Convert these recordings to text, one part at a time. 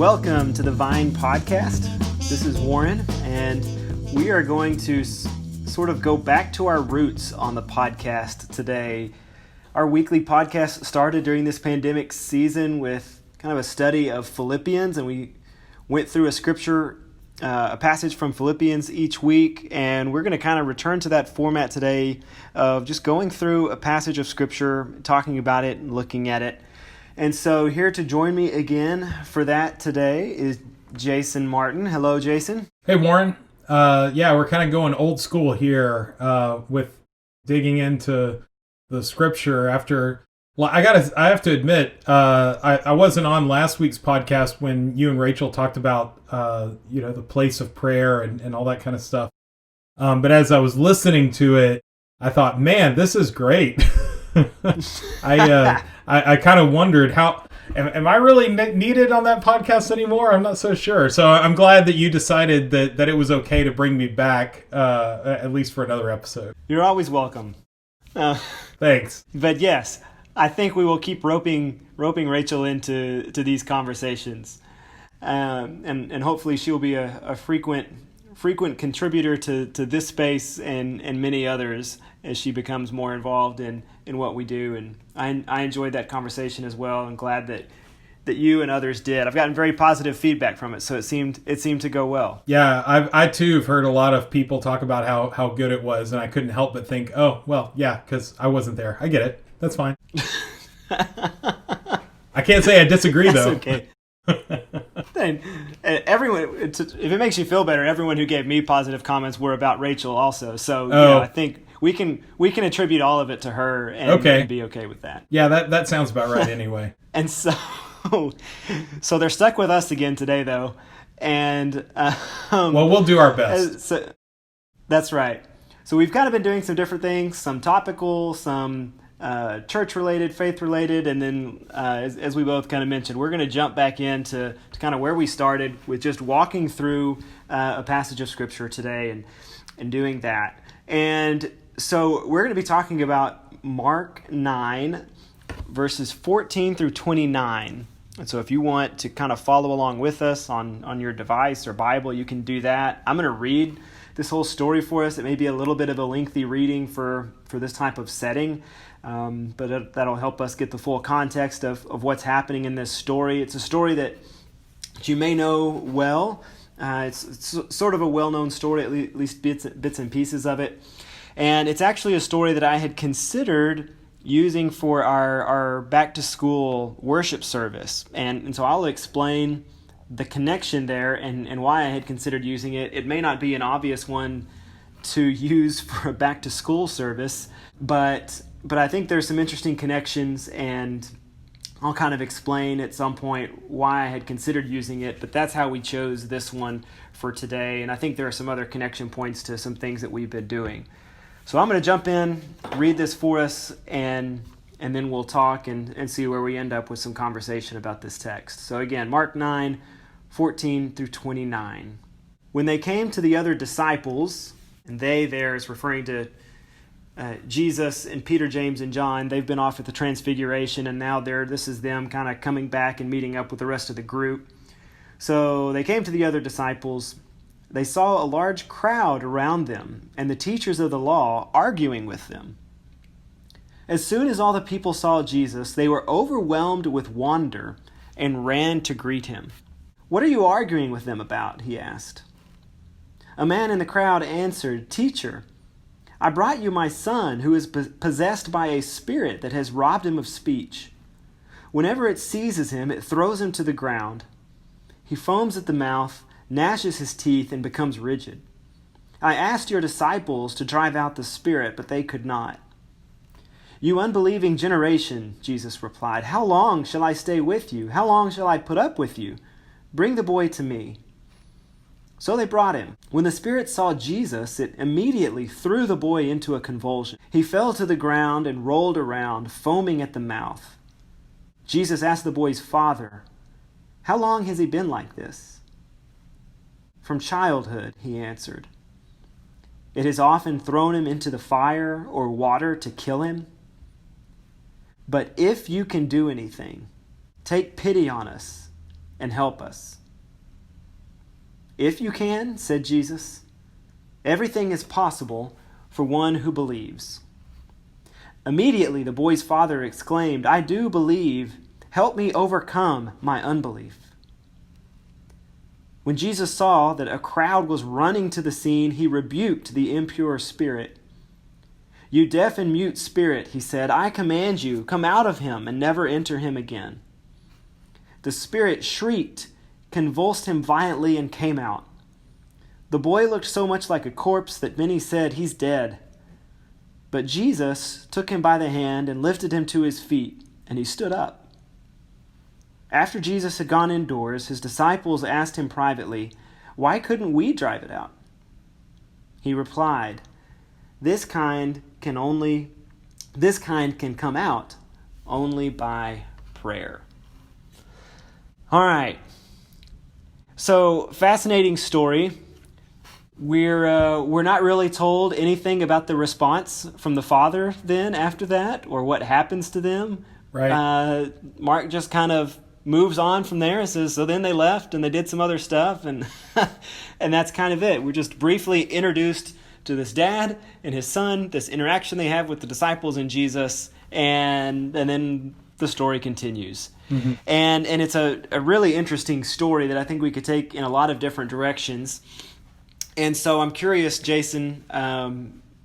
Welcome to the Vine Podcast. This is Warren, and we are going to sort of go back to our roots on the podcast today. Our weekly podcast started during this pandemic season with kind of a study of Philippians, and we went through a passage from Philippians each week, and we're going to kind of return to that format today of just going through a passage of Scripture, talking about it and looking at it. And so here to join me again for that today is Jason Martin. Hello, Jason. Hey, Warren. We're kind of going old school here with digging into the Scripture after... Well, I have to admit, I wasn't on last week's podcast when you and Rachel talked about, the place of prayer and all that kind of stuff. But as I was listening to it, I thought, man, this is great. I kind of wondered how, am I really needed on that podcast anymore? I'm not so sure. So I'm glad that you decided that it was okay to bring me back, at least for another episode. You're always welcome. Thanks. But yes, I think we will keep roping Rachel into these conversations, and hopefully she'll be a frequent contributor to this space and many others as she becomes more involved in what we do. And I enjoyed that conversation as well. I'm glad that you and others did. I've gotten very positive feedback from it, so it seemed to go well. Yeah, I too have heard a lot of people talk about how good it was, and I couldn't help but think, oh, well, yeah, because I wasn't there. I get it. That's fine. I can't say I disagree, though. That's okay. Then everyone, if it makes you feel better, everyone who gave me positive comments were about Rachel also. So I think we can attribute all of it to her and be okay with that. Yeah, that sounds about right anyway. And so they're stuck with us again today, though. And well, we'll do our best. That's right. So we've kind of been doing some different things, some topical, some church-related, faith-related, and then as we both kind of mentioned, we're going to jump back into kind of where we started with just walking through a passage of Scripture today and doing that. And so we're going to be talking about Mark 9, verses 14 through 29. And so if you want to kind of follow along with us on your device or Bible, you can do that. I'm going to read this whole story for us. It may be a little bit of a lengthy reading for this type of setting, but that'll help us get the full context of what's happening in this story. It's a story that you may know well. It's sort of a well-known story, at least bits and pieces of it. And it's actually a story that I had considered using for our back-to-school worship service. And so I'll explain the connection there and why I had considered using it. It may not be an obvious one to use for a back-to-school service, but I think there's some interesting connections, and I'll kind of explain at some point why I had considered using it, but that's how we chose this one for today. And I think there are some other connection points to some things that we've been doing. So I'm going to jump in, read this for us, and then we'll talk and see where we end up with some conversation about this text. So again, Mark 9, 14 through 29. When they came to the other disciples, and they there is referring to Jesus and Peter, James, and John. They've been off at the Transfiguration, and now this is them kind of coming back and meeting up with the rest of the group. So they came to the other disciples. They saw a large crowd around them, and the teachers of the law arguing with them. As soon as all the people saw Jesus, they were overwhelmed with wonder and ran to greet him. "What are you arguing with them about?" he asked. A man in the crowd answered, "Teacher, I brought you my son who is possessed by a spirit that has robbed him of speech. Whenever it seizes him, it throws him to the ground. He foams at the mouth, gnashes his teeth, and becomes rigid. I asked your disciples to drive out the spirit, but they could not." "You unbelieving generation," Jesus replied, "how long shall I stay with you? How long shall I put up with you? Bring the boy to me." So they brought him. When the spirit saw Jesus, it immediately threw the boy into a convulsion. He fell to the ground and rolled around, foaming at the mouth. Jesus asked the boy's father, "How long has he been like this?" "From childhood," he answered. "It has often thrown him into the fire or water to kill him. But if you can do anything, take pity on us and help us." "If you can," said Jesus, "everything is possible for one who believes." Immediately the boy's father exclaimed, "I do believe. Help me overcome my unbelief." When Jesus saw that a crowd was running to the scene, he rebuked the impure spirit. "You deaf and mute spirit," he said, "I command you, come out of him and never enter him again." The spirit shrieked, convulsed him violently, and came out. The boy looked so much like a corpse that many said, "He's dead." But Jesus took him by the hand and lifted him to his feet, and he stood up. After Jesus had gone indoors, his disciples asked him privately, "Why couldn't we drive it out?" He replied, This kind can come out only by prayer." All right. So, fascinating story. We're not really told anything about the response from the father then after that, or what happens to them. Right. Mark just kind of moves on from there and says, so then they left and they did some other stuff, and and that's kind of it. We're just briefly introduced to this dad and his son, this interaction they have with the disciples and Jesus, and then the story continues. Mm-hmm. And it's a really interesting story that I think we could take in a lot of different directions. And so I'm curious, Jason,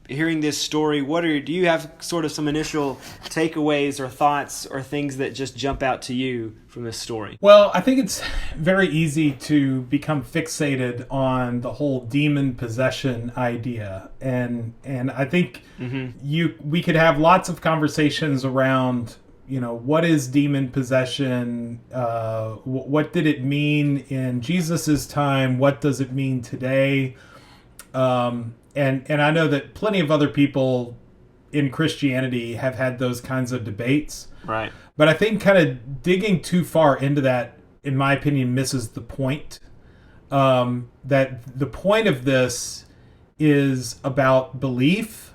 hearing this story, do you have sort of some initial takeaways or thoughts or things that just jump out to you from this story? Well, I think it's very easy to become fixated on the whole demon possession idea. And I think we could have lots of conversations around, what is demon possession? What did it mean in Jesus's time? What does it mean today? And I know that plenty of other people in Christianity have had those kinds of debates. Right. But I think kind of digging too far into that, in my opinion, misses the point. That the point of this is about belief,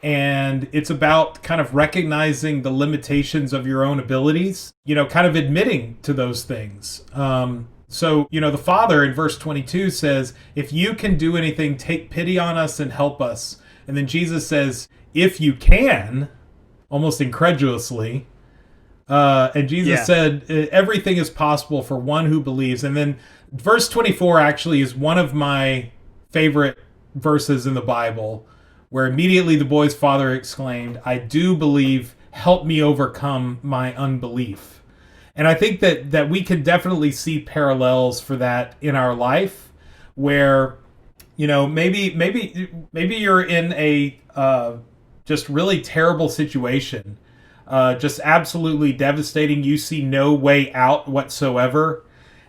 and it's about kind of recognizing the limitations of your own abilities, kind of admitting to those things. So, the Father in verse 22 says, "If you can do anything, take pity on us and help us." And then Jesus says, "If you can," almost incredulously. And Jesus said, "Everything is possible for one who believes." And then verse 24 actually is one of my favorite verses in the Bible, where immediately the boy's father exclaimed, "I do believe, help me overcome my unbelief." And I think that we can definitely see parallels for that in our life, where, maybe you're in a just really terrible situation, just absolutely devastating. You see no way out whatsoever,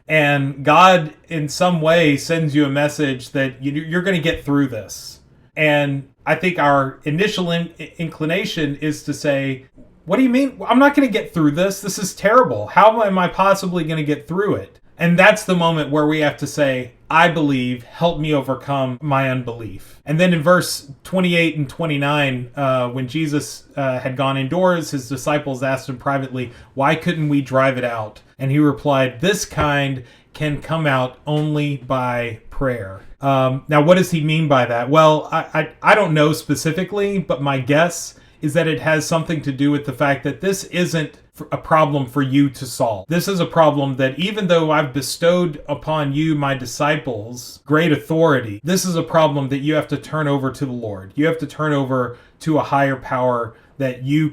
and God in some way sends you a message that you're going to get through this. And I think our initial inclination is to say, "What do you mean? I'm not going to get through this. This is terrible. How am I possibly going to get through it?" And that's the moment where we have to say, "I believe, help me overcome my unbelief." And then in verse 28 and 29, when Jesus had gone indoors, his disciples asked him privately, "Why couldn't we drive it out?" And he replied, "This kind can come out only by prayer." Now, what does he mean by that? Well, I don't know specifically, but my guess is that it has something to do with the fact that this isn't a problem for you to solve. This is a problem that even though I've bestowed upon you, my disciples, great authority, this is a problem that you have to turn over to the Lord. You have to turn over to a higher power that you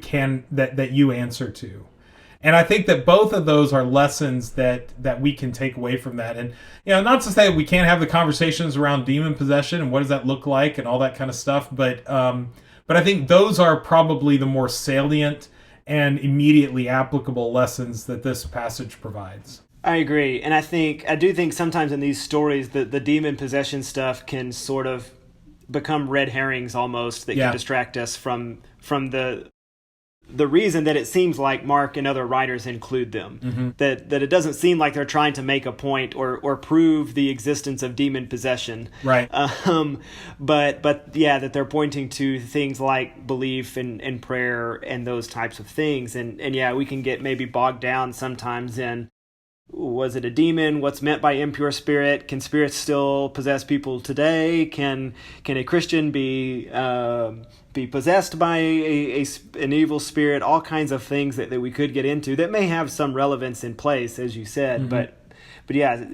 answer to. And I think that both of those are lessons that we can take away from that. And, not to say that we can't have the conversations around demon possession and what does that look like and all that kind of stuff, but I think those are probably the more salient and immediately applicable lessons that this passage provides. I agree. And I do think sometimes in these stories, the demon possession stuff can sort of become red herrings almost that can distract us from the reason that it seems like Mark and other writers include them. Mm-hmm. That it doesn't seem like they're trying to make a point or prove the existence of demon possession. Right. But that they're pointing to things like belief and prayer and those types of things. And we can get maybe bogged down sometimes in Was it a demon? What's meant by impure spirit? Can spirits still possess people today? Can a Christian be possessed by an evil spirit? All kinds of things that we could get into that may have some relevance in place, as you said. Mm-hmm. But yeah,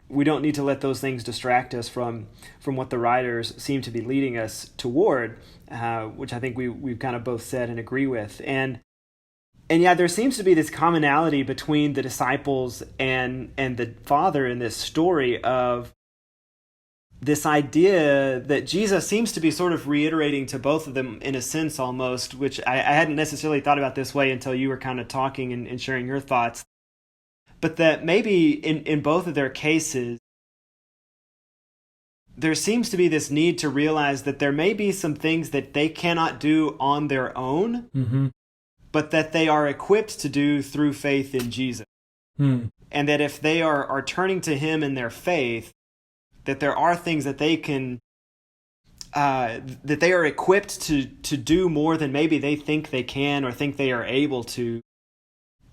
we don't need to let those things distract us from what the writers seem to be leading us toward, which I think we've kind of both said and agree with. And yeah, there seems to be this commonality between the disciples and the Father in this story of this idea that Jesus seems to be sort of reiterating to both of them in a sense almost, which I hadn't necessarily thought about this way until you were kind of talking and sharing your thoughts. But that maybe in both of their cases, there seems to be this need to realize that there may be some things that they cannot do on their own, mm-hmm. but that they are equipped to do through faith in Jesus. And that if they are turning to Him in their faith, that there are things that they can, that they are equipped to do more than maybe they think they can or think they are able to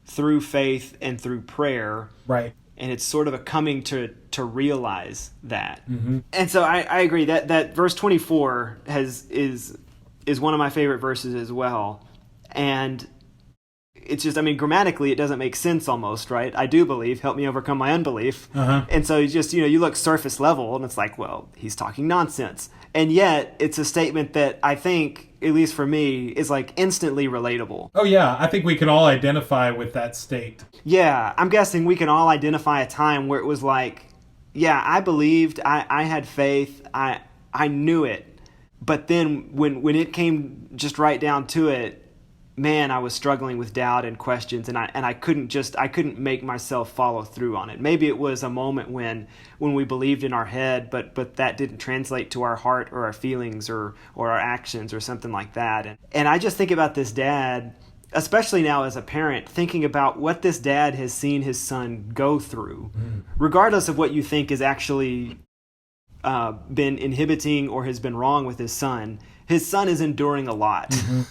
through faith and through prayer. Right. And it's sort of a coming to realize that. Mm-hmm. And so I agree that verse 24 is one of my favorite verses as well. And it's just, I mean, grammatically, it doesn't make sense almost, right? I do believe, help me overcome my unbelief. Uh-huh. And so you look surface level and it's like, well, he's talking nonsense. And yet it's a statement that I think, at least for me, is like instantly relatable. Oh yeah, I think we can all identify with that state. Yeah, I'm guessing we can all identify a time where it was like, yeah, I believed, I had faith, I knew it. But then when it came just right down to it, man, I was struggling with doubt and questions, and I couldn't make myself follow through on it. Maybe it was a moment when we believed in our head, but that didn't translate to our heart or our feelings or our actions or something like that. And I just think about this dad, especially now as a parent, thinking about what this dad has seen his son go through, regardless of what you think has actually been inhibiting or has been wrong with his son. His son is enduring a lot. Mm-hmm.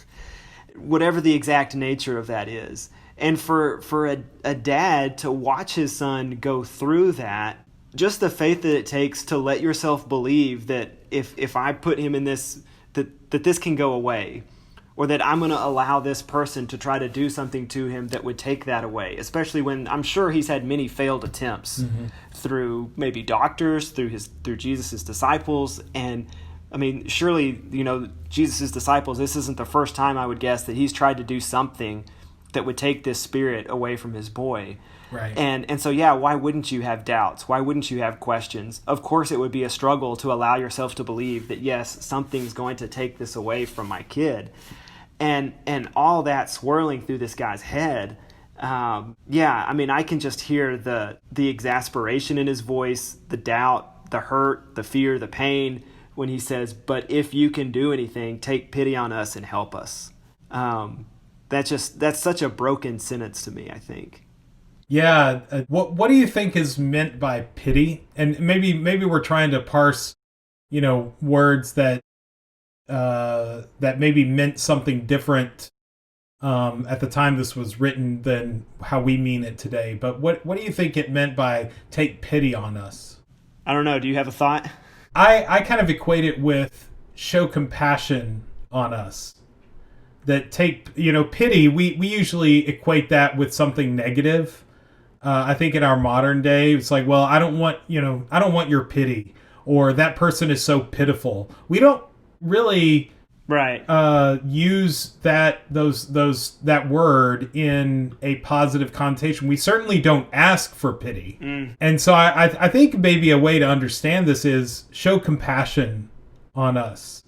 Whatever the exact nature of that is. And for a dad to watch his son go through that, just the faith that it takes to let yourself believe that if I put him in this, that this can go away, or that I'm going to allow this person to try to do something to him that would take that away, especially when I'm sure he's had many failed attempts through maybe doctors, through Jesus' disciples, and I mean, surely, Jesus' disciples, this isn't the first time I would guess that he's tried to do something that would take this spirit away from his boy. Right. And so, yeah, why wouldn't you have doubts? Why wouldn't you have questions? Of course, it would be a struggle to allow yourself to believe that, yes, something's going to take this away from my kid. And all that swirling through this guy's head, yeah, I mean, I can just hear the exasperation in his voice, the doubt, the hurt, the fear, the pain, when he says, but if you can do anything, take pity on us and help us. That's such a broken sentence to me, I think. Yeah. What do you think is meant by pity? And maybe we're trying to parse, words that maybe meant something different at the time this was written than how we mean it today. But what do you think it meant by take pity on us? I don't know. Do you have a thought? I kind of equate it with show compassion on us. That take, pity, we usually equate that with something negative. I think in our modern day, it's like, well, I don't want your pity, or that person is so pitiful. We don't really use that word in a positive connotation. We certainly don't ask for pity. And so I think maybe a way to understand this is show compassion on us.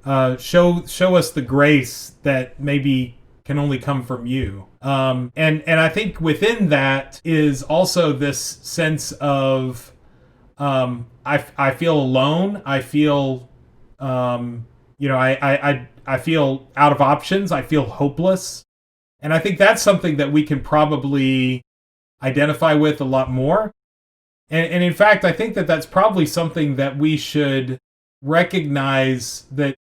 Show us the grace that maybe can only come from you. And I think within that is also this sense of I feel alone. I feel I feel out of options. I feel hopeless. And I think that's something that we can probably identify with a lot more. And in fact, I think that that's probably something that we should recognize, that,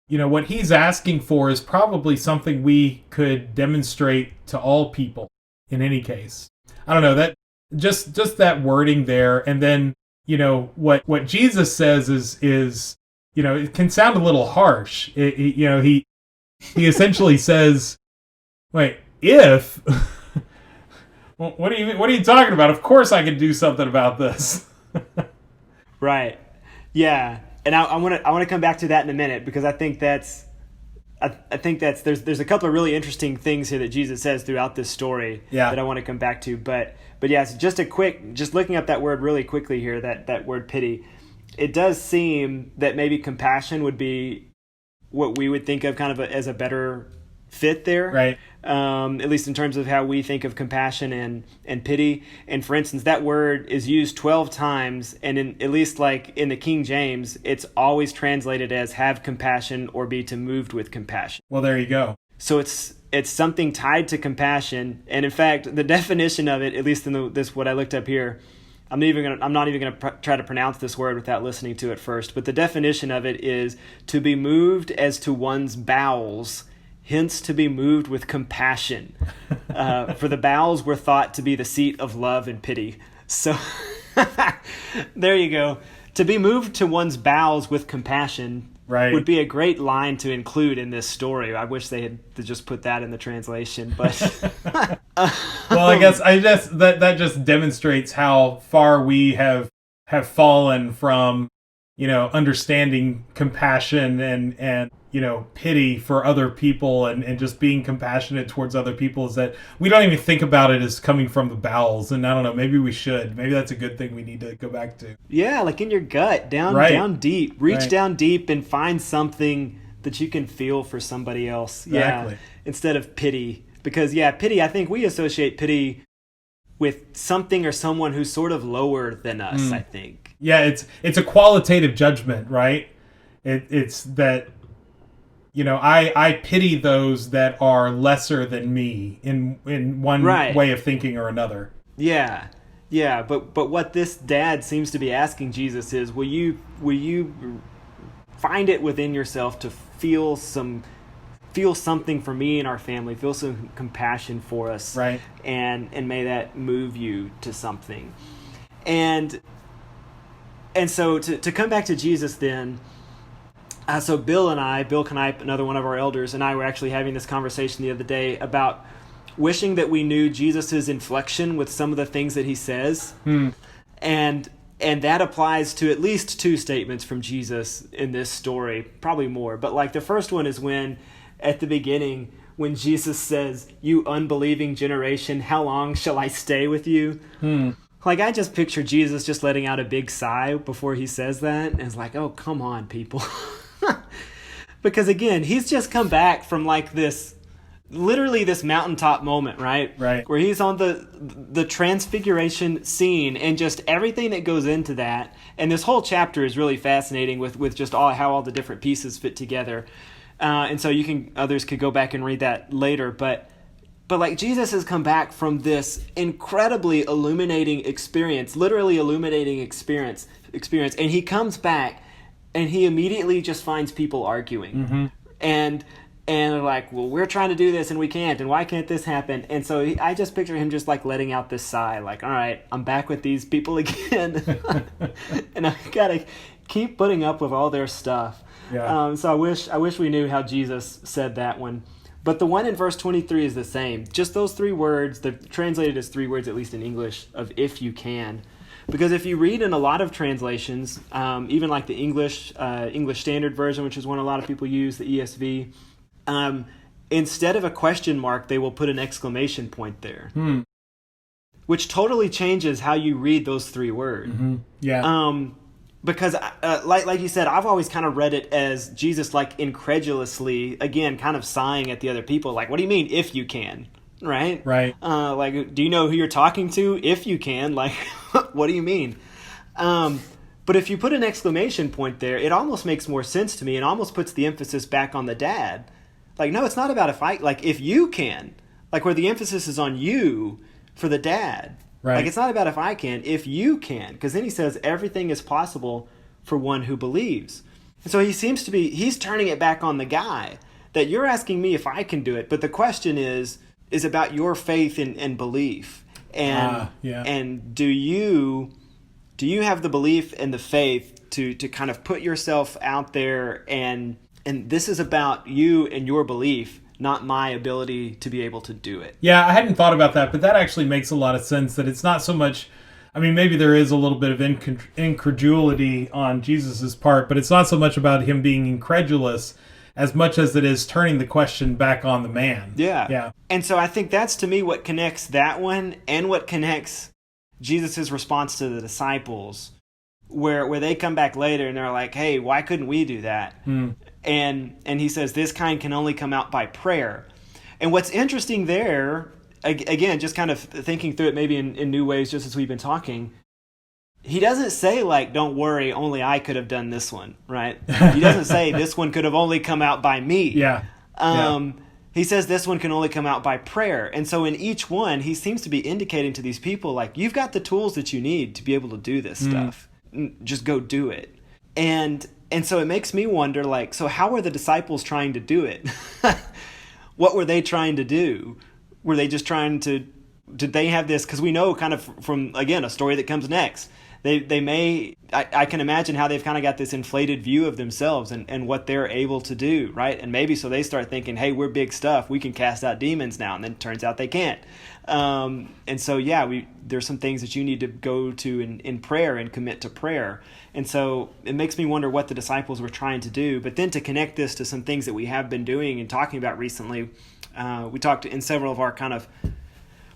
what he's asking for is probably something we could demonstrate to all people. in any case. I don't know, that just that wording there, and then, what Jesus says is it can sound a little harsh. He essentially says, wait, if well, what are you talking about? Of course I can do something about this. Right. Yeah. And I want to come back to that in a minute, because I think that's there's a couple of really interesting things here that Jesus says throughout this story that I want to come back to. But yeah, it's just looking up that word really quickly here, that word pity. It does seem that maybe compassion would be what we would think of kind of as a better fit there. Right. At least in terms of how we think of compassion and pity. And for instance, that word is used 12 times, and at least like in the King James, it's always translated as have compassion or be to moved with compassion. Well, there you go. So it's something tied to compassion. And in fact, the definition of it, at least in this what I looked up here, I'm not even going to try to pronounce this word without listening to it first. But the definition of it is to be moved as to one's bowels, hence to be moved with compassion. For the bowels were thought to be the seat of love and pity. So there you go. To be moved to one's bowels with compassion would be a great line to include in this story. I wish they had just put that in the translation. But well, I guess that just demonstrates how far we have fallen from understanding compassion and pity for other people and just being compassionate towards other people, is that we don't even think about it as coming from the bowels. And I don't know, maybe we should. Maybe that's a good thing we need to go back to. Yeah, like in your gut, down deep. Reach down deep and find something that you can feel for somebody else. Exactly. Yeah, instead of pity. Because, pity, I think we associate pity with something or someone who's sort of lower than us, I think. Yeah, it's a qualitative judgment, right? It's that, I pity those that are lesser than me in one way of thinking or another. Yeah, but what this dad seems to be asking Jesus is, will you find it within yourself to feel something for me and our family, feel some compassion for us, right? And may that move you to something. And so to come back to Jesus then, so Bill Knipe, another one of our elders, and I were actually having this conversation the other day about wishing that we knew Jesus's inflection with some of the things that he says. And that applies to at least two statements from Jesus in this story, probably more. But like the first one is when, at the beginning, when Jesus says, "You unbelieving generation, how long shall I stay with you?" Like, I just picture Jesus just letting out a big sigh before he says that. And it's like, oh, come on, people. Because, again, he's just come back from, like, literally this mountaintop moment, right? Right. Where he's on the transfiguration scene and just everything that goes into that. And this whole chapter is really fascinating with just how all the different pieces fit together. And so others could go back and read that later. But like, Jesus has come back from this incredibly illuminating experience, literally illuminating experience, and he comes back and he immediately just finds people arguing. And they're like, well, we're trying to do this and we can't, and why can't this happen? And so I just picture him just like letting out this sigh, like, all right, I'm back with these people again. And I gotta keep putting up with all their stuff. Yeah. So I wish we knew how Jesus said that one. But the one in verse 23 is the same. Just those three words, they're translated as three words, at least in English, of "if you can." Because if you read in a lot of translations, even like the English Standard Version, which is one a lot of people use, the ESV, instead of a question mark, they will put an exclamation point there. Which totally changes how you read those three words. Yeah. Because, like you said, I've always kind of read it as Jesus, like, incredulously, again, kind of sighing at the other people. Like, what do you mean, if you can? Right? Right. Like, do you know who you're talking to? If you can. Like, what do you mean? But if you put an exclamation point there, it almost makes more sense to me and almost puts the emphasis back on the dad. Like, no, it's not about if you can. Like, where the emphasis is on you for the dad. Right. Like, it's not about if I can, if you can. Because then he says everything is possible for one who believes. And so he's turning it back on the guy. That you're asking me if I can do it. But the question is, is about your faith and belief. And yeah. and do you have the belief and the faith to kind of put yourself out there, and this is about you and your belief, not my ability to be able to do it. Yeah, I hadn't thought about that, but that actually makes a lot of sense, that it's not so much, I mean, maybe there is a little bit of incredulity on Jesus's part, but it's not so much about him being incredulous as much as it is turning the question back on the man. Yeah. And so I think that's, to me, what connects that one and what connects Jesus's response to the disciples, where they come back later and they're like, hey, why couldn't we do that? And he says, this kind can only come out by prayer. And what's interesting there, again, just kind of thinking through it maybe in new ways, just as we've been talking, he doesn't say, like, don't worry, only I could have done this one, right? He doesn't say this one could have only come out by me. He says this one can only come out by prayer. And so in each one, he seems to be indicating to these people, like, you've got the tools that you need to be able to do this stuff. Just go do it. And so it makes me wonder, like, so how were the disciples trying to do it? What were they trying to do? Were they just trying to, did they have this, because we know kind of from, again, a story that comes next, they may, I can imagine how they've kind of got this inflated view of themselves and what they're able to do, right? And maybe so they start thinking, hey, we're big stuff, we can cast out demons now, and then it turns out they can't. And so, there's some things that you need to go to in prayer and commit to prayer. And so it makes me wonder what the disciples were trying to do. But then to connect this to some things that we have been doing and talking about recently, we talked in several of our kind of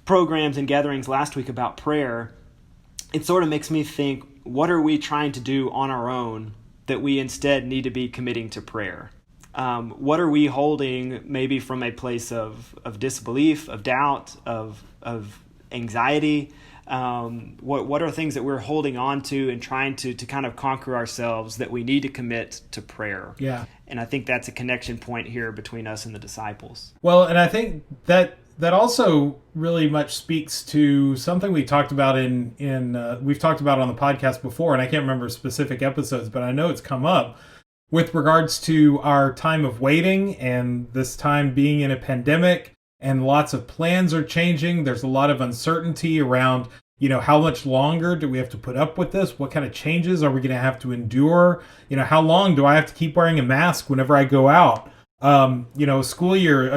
programs and gatherings last week about prayer. It sort of makes me think, what are we trying to do on our own that we instead need to be committing to prayer? What are we holding maybe from a place of disbelief, of doubt, of anxiety? What are things that we're holding on to and trying to kind of conquer ourselves that we need to commit to prayer? Yeah. And I think that's a connection point here between us and the disciples. Well, and I think that also really much speaks to something we talked about we've talked about on the podcast before, and I can't remember specific episodes, but I know it's come up with regards to our time of waiting and this time being in a pandemic, and lots of plans are changing. There's a lot of uncertainty around, how much longer do we have to put up with this? What kind of changes are we going to have to endure? How long do I have to keep wearing a mask whenever I go out? A new school year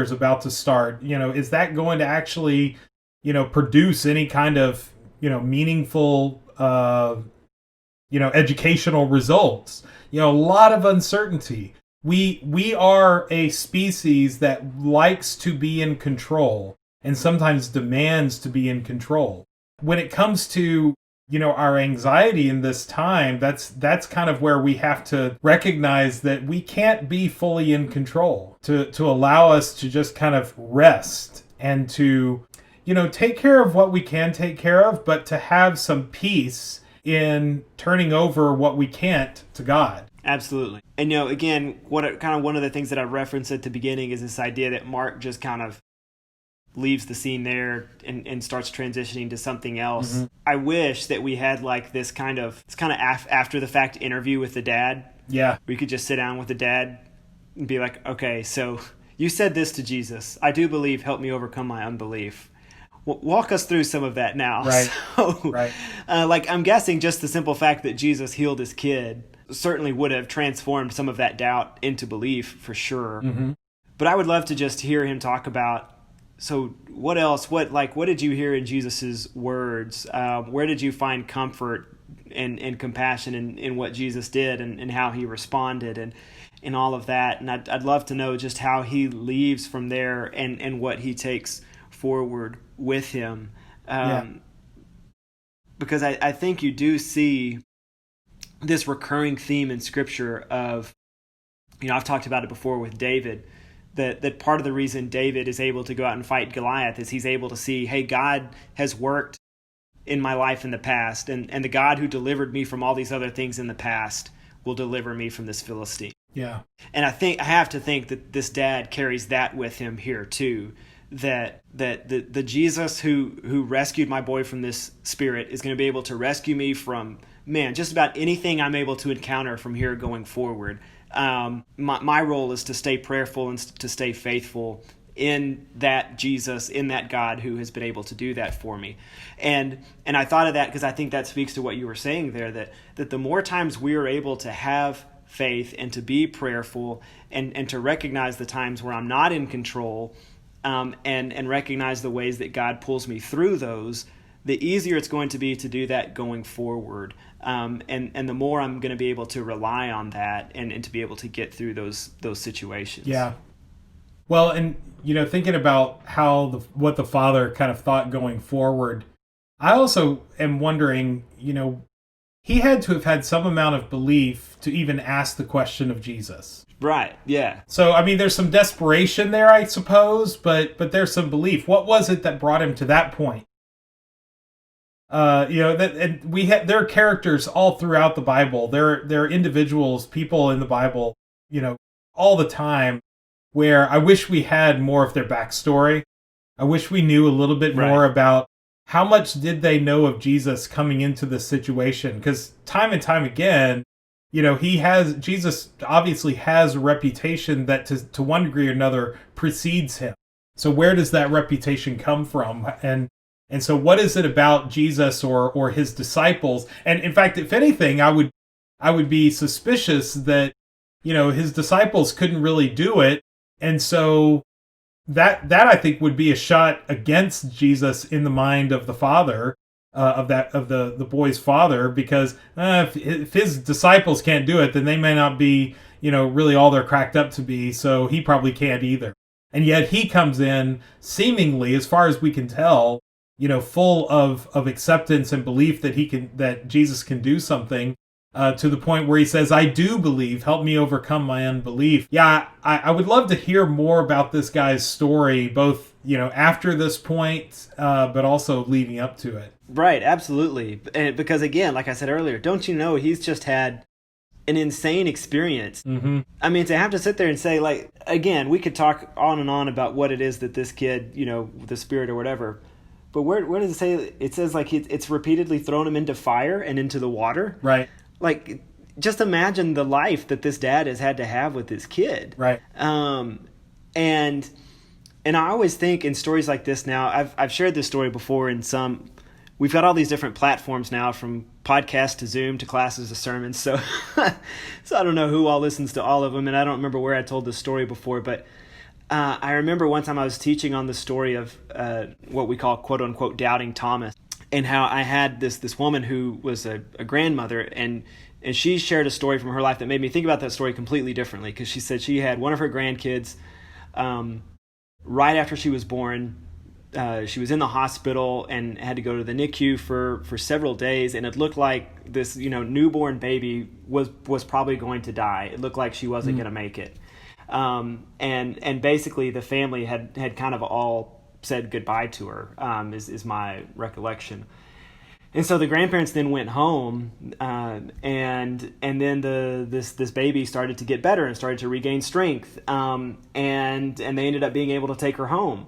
is about to start. Is that going to actually, produce any kind of, meaningful, educational results? A lot of uncertainty. We are a species that likes to be in control and sometimes demands to be in control. When it comes to, our anxiety in this time, that's kind of where we have to recognize that we can't be fully in control, to allow us to just kind of rest and to, take care of what we can take care of, but to have some peace in turning over what we can't to God. Absolutely. And, again, one of the things that I referenced at the beginning is this idea that Mark just kind of leaves the scene there and starts transitioning to something else. Mm-hmm. I wish that we had like this kind of after the fact interview with the dad. Yeah. We could just sit down with the dad and be like, okay, so you said this to Jesus. I do believe, help me overcome my unbelief. Walk us through some of that now. Right. So, right. I'm guessing just the simple fact that Jesus healed his kid certainly would have transformed some of that doubt into belief for sure. Mm-hmm. But I would love to just hear him talk about, so what else? What did you hear in Jesus's words? Where did you find comfort and compassion in what Jesus did and how he responded and all of that? And I'd love to know just how he leaves from there and what he takes forward with him. Because I think you do see this recurring theme in Scripture of, I've talked about it before with David, that part of the reason David is able to go out and fight Goliath is he's able to see, hey, God has worked in my life in the past, and the God who delivered me from all these other things in the past will deliver me from this Philistine. Yeah. And I have to think that this dad carries that with him here too, that the Jesus who rescued my boy from this spirit is going to be able to rescue me from, just about anything I'm able to encounter from here going forward. My role is to stay prayerful and to stay faithful in that Jesus, in that God who has been able to do that for me. And I thought of that because I think that speaks to what you were saying there, that the more times we are able to have faith and to be prayerful and to recognize the times where I'm not in control, and recognize the ways that God pulls me through those, the easier it's going to be to do that going forward. And the more I'm going to be able to rely on that and to be able to get through those situations. Yeah. Well, and, thinking about what the Father kind of thought going forward, I also am wondering, he had to have had some amount of belief to even ask the question of Jesus. Right, yeah. So, there's some desperation there, I suppose, but there's some belief. What was it that brought him to that point? And there are characters all throughout the Bible. There are individuals, people in the Bible, all the time, where I wish we had more of their backstory. I wish we knew a little bit more about how much did they know of Jesus coming into this situation. Because time and time again, Jesus obviously has a reputation that to one degree or another precedes him. So where does that reputation come from? And so what is it about Jesus or his disciples? And in fact, if anything, I would be suspicious that, his disciples couldn't really do it. And so that I think would be a shot against Jesus in the mind of the father, of the boy's father, because if his disciples can't do it, then they may not be, really all they're cracked up to be. So he probably can't either. And yet he comes in seemingly, as far as we can tell, full of acceptance and belief that Jesus can do something, to the point where he says, I do believe, help me overcome my unbelief. Yeah, I would love to hear more about this guy's story, both, after this point, but also leading up to it. Right, absolutely. And because again, like I said earlier, don't you know, he's just had an insane experience. Mm-hmm. To have to sit there and say, like, again, we could talk on and on about what it is that this kid, the spirit or whatever, but where does it say? It says like it's repeatedly thrown him into fire and into the water. Right. Like, just imagine the life that this dad has had to have with this kid. Right. And I always think in stories like this now, I've shared this story before in some. We've got all these different platforms now, from podcast to Zoom to classes to sermons. So I don't know who all listens to all of them, and I don't remember where I told this story before, but I remember one time I was teaching on the story of what we call quote unquote doubting Thomas, and how I had this woman who was a grandmother, and she shared a story from her life that made me think about that story completely differently, because she said she had one of her grandkids right after she was born. She was in the hospital and had to go to the NICU for several days, and it looked like this newborn baby was probably going to die. It looked like she wasn't going to make it, and basically the family had kind of all said goodbye to her, is my recollection. And so the grandparents then went home, and then this baby started to get better and started to regain strength, and they ended up being able to take her home.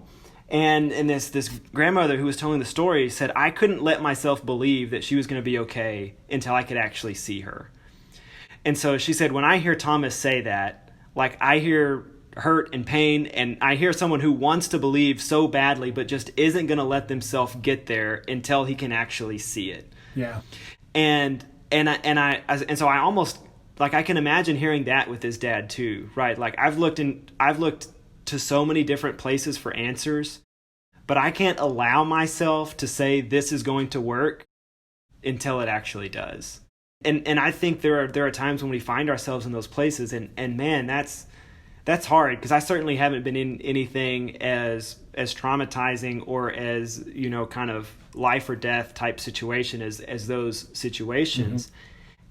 And this grandmother who was telling the story said, I couldn't let myself believe that she was going to be okay until I could actually see her. And so she said, when I hear Thomas say that, like, I hear hurt and pain, and I hear someone who wants to believe so badly but just isn't going to let themselves get there until he can actually see it. Yeah. And so I almost, like, I can imagine hearing that with his dad too, right? Like, I've looked to so many different places for answers, but I can't allow myself to say this is going to work until it actually does. And I think there are times when we find ourselves in those places, and man, that's hard, because I certainly haven't been in anything as traumatizing or as, kind of life or death type situation as those situations.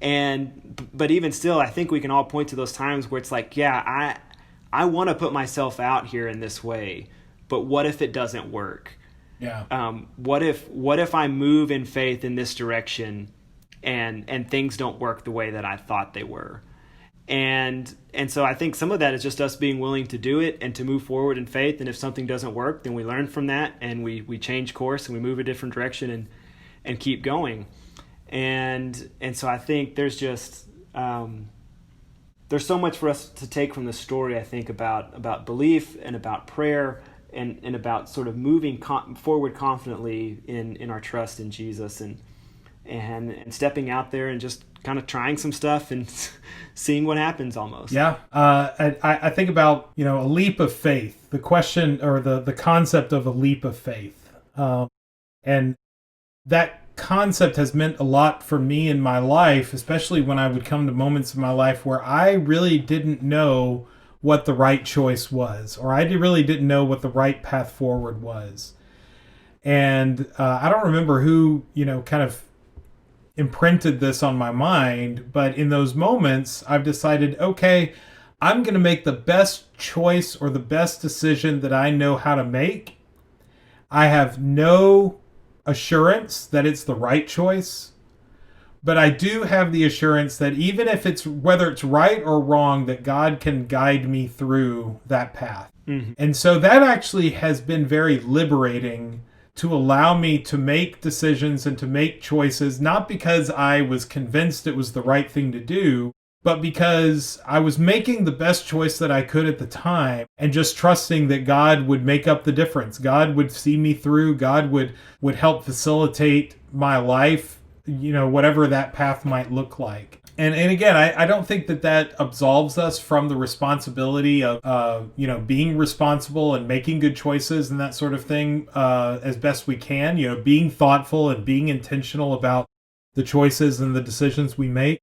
Mm-hmm. But even still, I think we can all point to those times where it's like, yeah, I want to put myself out here in this way, but what if it doesn't work? Yeah. What if I move in faith in this direction and things don't work the way that I thought they were? And so I think some of that is just us being willing to do it and to move forward in faith. And if something doesn't work, then we learn from that and we change course and we move a different direction and keep going. And so I think there's just there's so much for us to take from the story, I think, about belief and about prayer and about sort of moving forward confidently in our trust in Jesus and stepping out there and just kind of trying some stuff and seeing what happens almost. Yeah. I think about, a leap of faith, the question or the concept of a leap of faith. And that concept has meant a lot for me in my life, especially when I would come to moments in my life where I really didn't know what the right choice was, or I really didn't know what the right path forward was. And I don't remember who, kind of imprinted this on my mind, but in those moments, I've decided, okay, I'm going to make the best choice or the best decision that I know how to make. I have no assurance that it's the right choice, but I do have the assurance that even if whether it's right or wrong, that God can guide me through that path. Mm-hmm. And so that actually has been very liberating to allow me to make decisions and to make choices, not because I was convinced it was the right thing to do, but because I was making the best choice that I could at the time and just trusting that God would make up the difference. God would see me through. God would help facilitate my life, whatever that path might look like. And again, I don't think that absolves us from the responsibility of, being responsible and making good choices and that sort of thing as best we can, being thoughtful and being intentional about the choices and the decisions we make.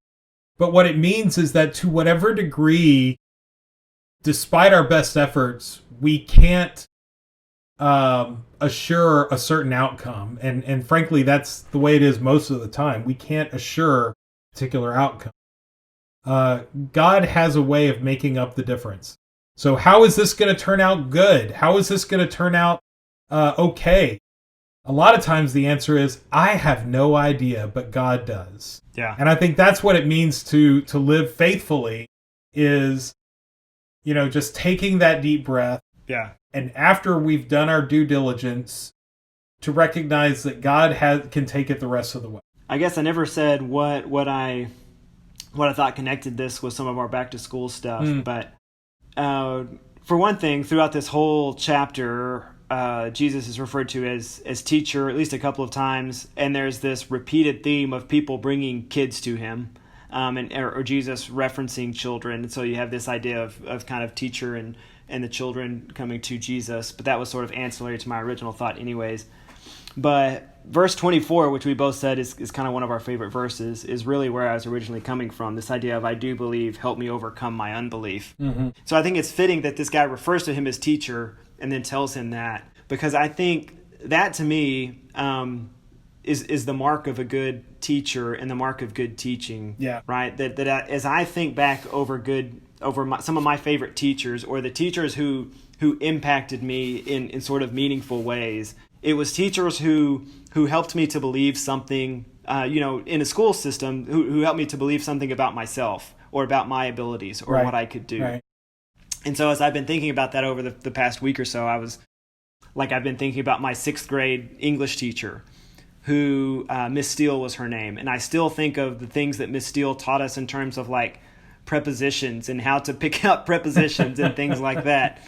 But what it means is that to whatever degree, despite our best efforts, we can't assure a certain outcome. And frankly, that's the way it is most of the time. We can't assure a particular outcome. God has a way of making up the difference. So how is this going to turn out good? How is this going to turn out okay? A lot of times the answer is, I have no idea, but God does. Yeah. And I think that's what it means to live faithfully is, just taking that deep breath. Yeah. And after we've done our due diligence, to recognize that God can take it the rest of the way. I guess I never said what I thought connected this with some of our back to school stuff. But for one thing, throughout this whole chapter, Jesus is referred to as teacher at least a couple of times, and there's this repeated theme of people bringing kids to him, or Jesus referencing children. And so you have this idea of kind of teacher and the children coming to Jesus, but that was sort of ancillary to my original thought anyways. But verse 24, which we both said is kind of one of our favorite verses, is really where I was originally coming from, this idea of I do believe, help me overcome my unbelief. Mm-hmm. So I think it's fitting that this guy refers to him as teacher and then tells him that, because I think that to me is the mark of a good teacher and the mark of good teaching. Yeah. Right? That as I think back over some of my favorite teachers, or the teachers who impacted me in sort of meaningful ways, it was teachers who helped me to believe something, in a school system, who helped me to believe something about myself or about my abilities or what I could do. Right. And so as I've been thinking about that over the past week or so, I've been thinking about my 6th grade English teacher, who Miss Steele was her name. And I still think of the things that Miss Steele taught us in terms of like prepositions and how to pick out prepositions and things like that.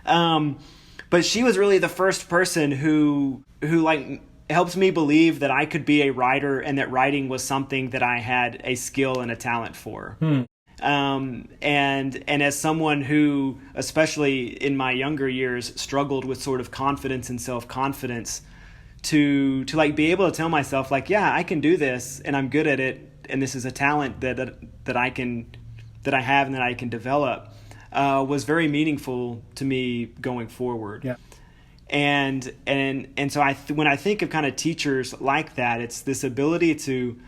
But she was really the first person who like helped me believe that I could be a writer and that writing was something that I had a skill and a talent for. And as someone who, especially in my younger years, struggled with sort of confidence and self-confidence, to like be able to tell myself like, yeah, I can do this and I'm good at it, and this is a talent that I have and that I can develop, was very meaningful to me going forward. Yeah. And so when I think of kind of teachers like that, it's this ability to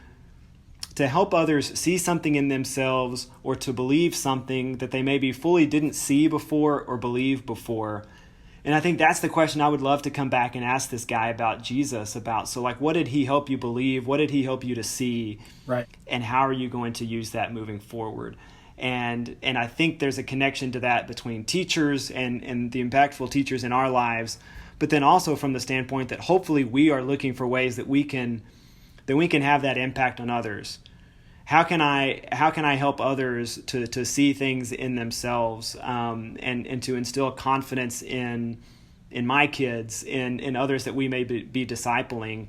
help others see something in themselves or to believe something that they maybe fully didn't see before or believe before. And I think that's the question I would love to come back and ask this guy about Jesus about. So like, what did he help you believe? What did he help you to see? Right. And how are you going to use that moving forward? And I think there's a connection to that between teachers and the impactful teachers in our lives, but then also from the standpoint that hopefully we are looking for ways that we can have that impact on others. how can I help others to see things in themselves, and to instill confidence in my kids, in others that we may be discipling,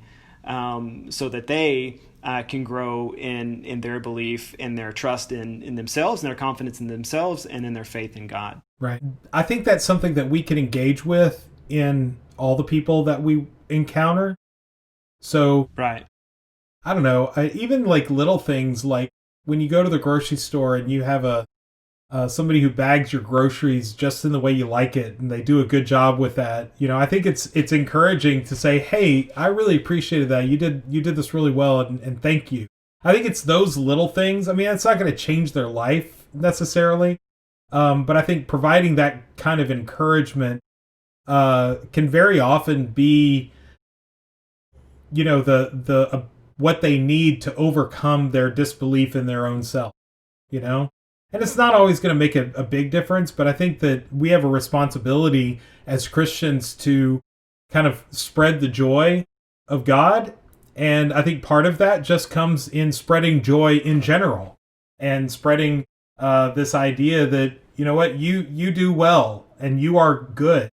so that they can grow in their belief, in their trust in themselves, and their confidence in themselves, and in their faith in God. Right. I think that's something that we can engage with in all the people that we encounter. So, Right. I don't know, even like little things like when you go to the grocery store and you have somebody who bags your groceries just in the way you like it, and they do a good job with that. I think it's encouraging to say, "Hey, I really appreciated that. You did this really well, and thank you." I think it's those little things. I mean, it's not going to change their life necessarily, but I think providing that kind of encouragement can very often be, the what they need to overcome their disbelief in their own self. And it's not always going to make a big difference, but I think that we have a responsibility as Christians to kind of spread the joy of God. And I think part of that just comes in spreading joy in general, and spreading this idea that, you do well and you are good.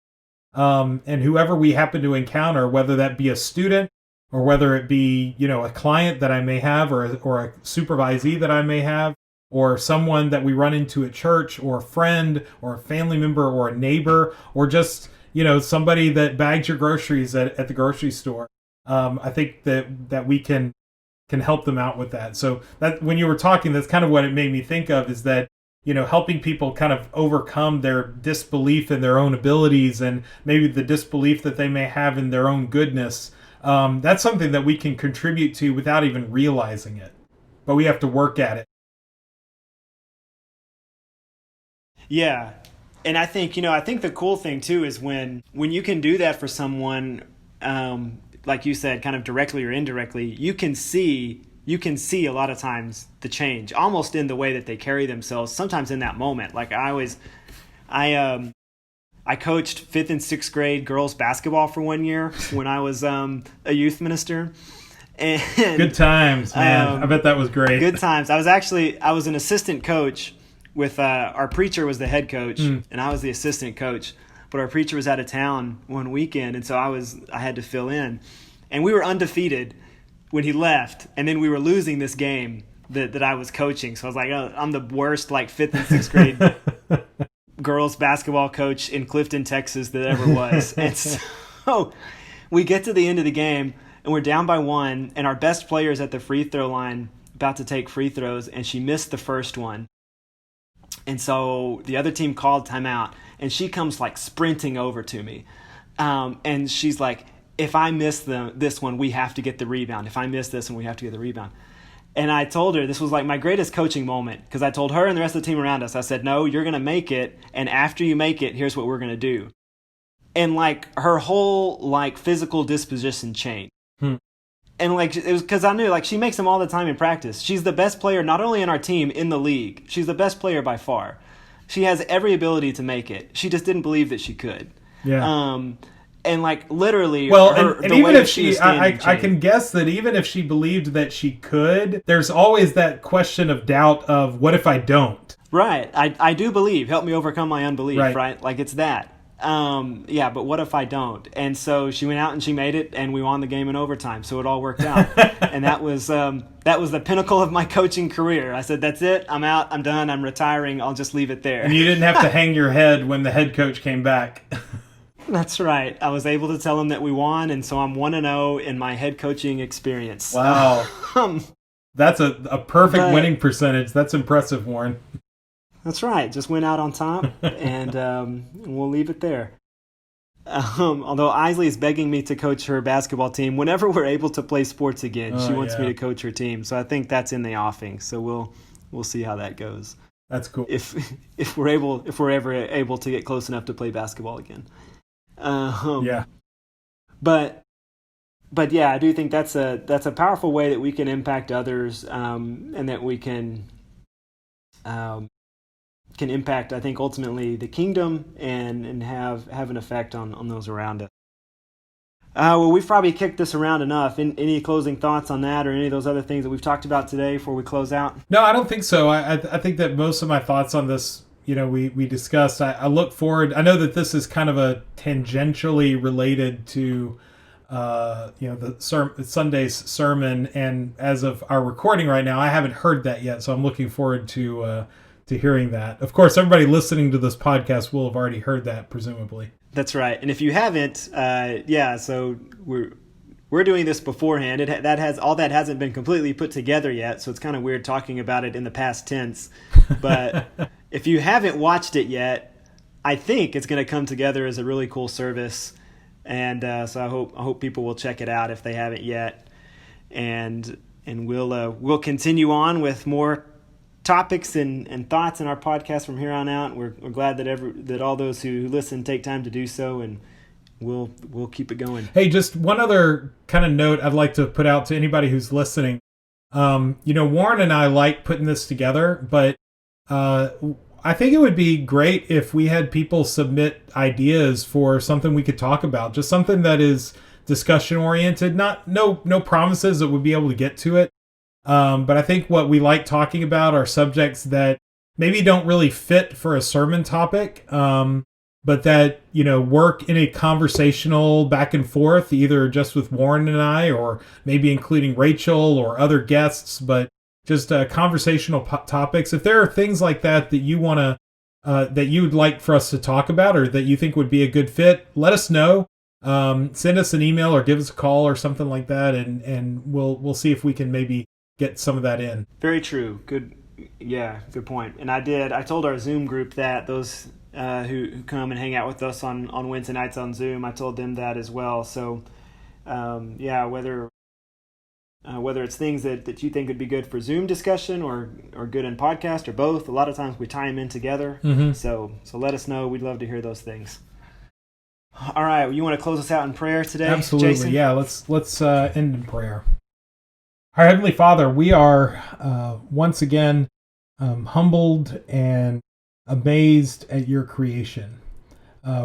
And whoever we happen to encounter, whether that be a student or whether it be, a client that I may have, or a supervisee that I may have, or someone that we run into at church, or a friend, or a family member, or a neighbor, or just, somebody that bags your groceries at the grocery store. I think that we can help them out with that. So that when you were talking, that's kind of what it made me think of, is that, helping people kind of overcome their disbelief in their own abilities, and maybe the disbelief that they may have in their own goodness. That's something that we can contribute to without even realizing it, but we have to work at it. Yeah. And I think the cool thing too is when you can do that for someone, like you said, kind of directly or indirectly, you can see a lot of times the change almost in the way that they carry themselves, sometimes in that moment. Like I coached 5th and 6th grade girls basketball for 1 year when I was a youth minister. And good times, man. I bet that was great. Good times. I was an assistant coach with our preacher was the head coach, and I was the assistant coach. But our preacher was out of town one weekend, and so I had to fill in. And we were undefeated when he left, and then we were losing this game that I was coaching. So I was like, oh, I'm the worst 5th and 6th grade girls basketball coach in Clifton, Texas that ever was. And so we get to the end of the game, and we're down by 1, and our best player is at the free throw line about to take free throws, and she missed the first one. And so the other team called timeout, and she comes sprinting over to me. And she's like, if I miss this one, we have to get the rebound. If I miss this one, we have to get the rebound. And I told her, this was my greatest coaching moment, because I told her and the rest of the team around us, I said, no, you're going to make it. And after you make it, here's what we're going to do. And her whole physical disposition changed. And it was because I knew she makes them all the time in practice. She's the best player, not only in our team, in the league. She's the best player by far. She has every ability to make it. She just didn't believe that she could. Yeah. And literally, well, and even if I can guess that even if she believed that she could, there's always that question of doubt of, what if I don't? Right. I do believe. Help me overcome my unbelief. Right. It's that. But what if I don't? And so she went out and she made it, and we won the game in overtime. So it all worked out. And that was the pinnacle of my coaching career. I said, that's it. I'm out. I'm done. I'm retiring. I'll just leave it there. And you didn't have to hang your head when the head coach came back. That's right. I was able to tell him that we won, and so I'm 1-0 in my head coaching experience. Wow. That's a perfect winning percentage. That's impressive, Warren. That's right. Just went out on top, and we'll leave it there. Although Isley is begging me to coach her basketball team whenever we're able to play sports again. She wants me to coach her team, so I think that's in the offing. So we'll see how that goes. That's cool. If we're ever able to get close enough to play basketball again. Yeah. But yeah, I do think that's a powerful way that we can impact others, and that we can impact, I think, ultimately the kingdom and have an effect on those around us. Well, we've probably kicked this around enough. Any closing thoughts on that or any of those other things that we've talked about today before we close out? No, I don't think so. I think that most of my thoughts on this, we discussed. I look forward. I know that this is kind of a tangentially related to, Sunday's sermon, and as of our recording right now, I haven't heard that yet. So I'm looking forward to hearing that. Of course, everybody listening to this podcast will have already heard that, presumably. That's right. And if you haven't, so we're doing this beforehand. That hasn't been completely put together yet, so it's kind of weird talking about it in the past tense. But if you haven't watched it yet, I think it's going to come together as a really cool service, and so I hope people will check it out if they haven't yet, and we'll continue on with more topics and thoughts in our podcast from here on out. We're glad that all those who listen take time to do so, and we'll keep it going. Hey, just one other kind of note I'd like to put out to anybody who's listening. Warren and I like putting this together, but I think it would be great if we had people submit ideas for something we could talk about, just something that is discussion oriented. No promises that we'll be able to get to it. But I think what we like talking about are subjects that maybe don't really fit for a sermon topic, but that, work in a conversational back and forth, either just with Warren and I, or maybe including Rachel or other guests, but just conversational topics. If there are things like that you want to, that you would like for us to talk about, or that you think would be a good fit, let us know. Send us an email or give us a call or something like that, and we'll see if we can maybe get some of that in. Very true. Good point. And I told our Zoom group that those who come and hang out with us on Wednesday nights on Zoom, I told them that as well. So whether it's things that you think would be good for Zoom discussion or good in podcast or both, a lot of times we tie them in together. Mm-hmm. So let us know. We'd love to hear those things. All right, you want to close us out in prayer today, Absolutely. Jason? Yeah, let's end in prayer. Our Heavenly Father, we are once again humbled and amazed at your creation.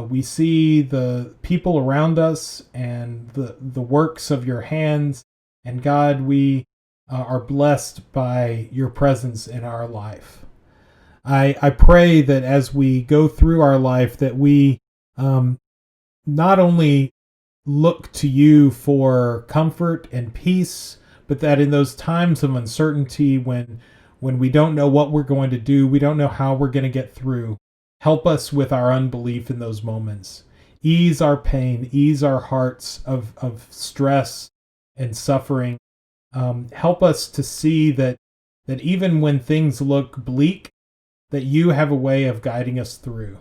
We see the people around us and the works of your hands, and God, we are blessed by your presence in our life. I pray that as we go through our life, that we not only look to you for comfort and peace, but that in those times of uncertainty, when we don't know what we're going to do, we don't know how we're going to get through, help us with our unbelief in those moments. Ease our pain, ease our hearts of stress and suffering. Help us to see that even when things look bleak, that you have a way of guiding us through.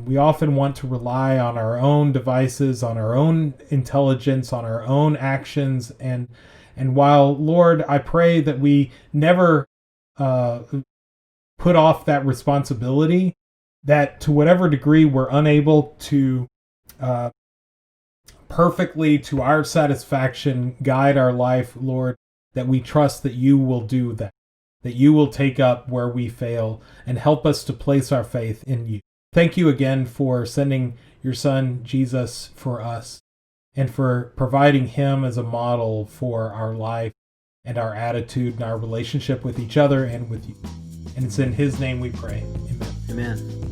We often want to rely on our own devices, on our own intelligence, on our own actions, and while, Lord, I pray that we never put off that responsibility, that to whatever degree we're unable to perfectly, to our satisfaction, guide our life, Lord, that we trust that you will do that you will take up where we fail and help us to place our faith in you. Thank you again for sending your Son, Jesus, for us, and for providing him as a model for our life and our attitude and our relationship with each other and with you. And it's in his name we pray. Amen. Amen.